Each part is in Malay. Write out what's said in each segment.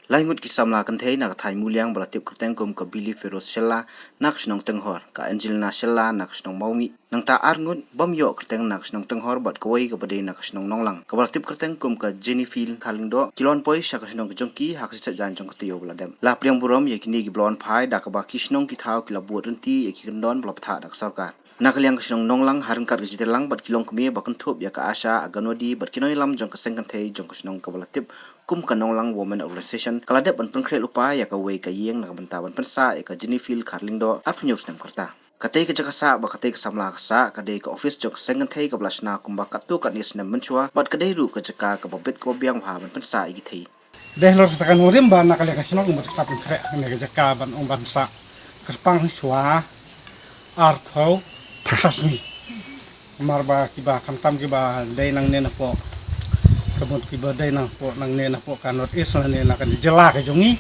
Laingut kisamla kanthei nak thai muliang balatip kerteng kum ka Billy Feroz Shella nak snong tenghor ka Angelina Shella nak snong maumi nang ta arngut bom yo kerteng nak snong tenghor bat kawai ka bade nak snong nonglang ka balatip kerteng kum ka Jennifer Khalingdo kilon poi sha ka snong jongki hak sa jan jong katiyo bladem la priang burom ye kini gi blon phai da ka ba kisnong ki thau ki labut renti ye ki kendon blap tha dak sarkar nakaliang kisnong nonglang harengkat ki jitelang bat kilong kemi bakun thup ya ka asha aganodi bat kinoi lam jong ka seng kanthei jong ka snong ka balatip kum kanonglang women organization kaladep ban pengkret lupa ya ka wei ka yeng nak bentaban pensa ya ka Jennifer Khalingdo apnyus nam kerta katei ka jakasa ba katei ka samla kasa kadei ka office jok sengan thei ka blasna kumba katu ka nis nam menchua bat kadei ru ka jaka ka babet ko biang bha ban pensa igi thei deh lor takan urim ba nakale ka sinok mo ta pengkret ne ka jaka ban ong bansa kerpang swa arthau trasni marba kiba kamtam kiba dei nang ne na po kebut kiba dai nang po nang ne na po kanot is na ne na kan jela ka jongi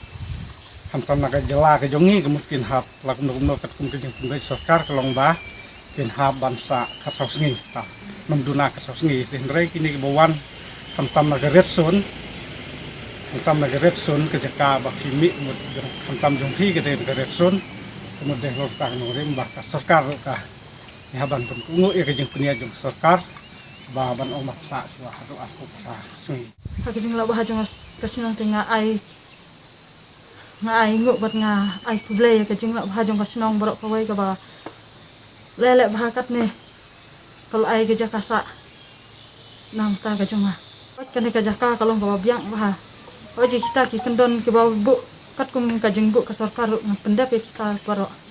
hamtam na ka jela ka jongi kemudian hap lakum lakum kat kum ke jeng sarkar kelong ba kin hap bansa ka sausngi ta namduna ka sausngi den rei kini ke bawan hamtam na ka retson hamtam na ka retson ke jaka bak simi hamtam jonghi ke den ka retson kemudian lor ta no rem ba ka sarkar ka ni haban pun ungu e ke jeng punya jong sarkar baban omak sa suah ro aku sa sing kajing la bah jong kasinang tinga ai ngai ngut bat nga ai kuble kajing la bah jong kasinang borok kawai ka ba lele bah kat ne kal ai ke jakasa nang ta ka jong kan ka jaka kalong ka biang bah oji kita ki kendon ke ba bu kat kum kajing bu ka sarkar ngapendap kita borok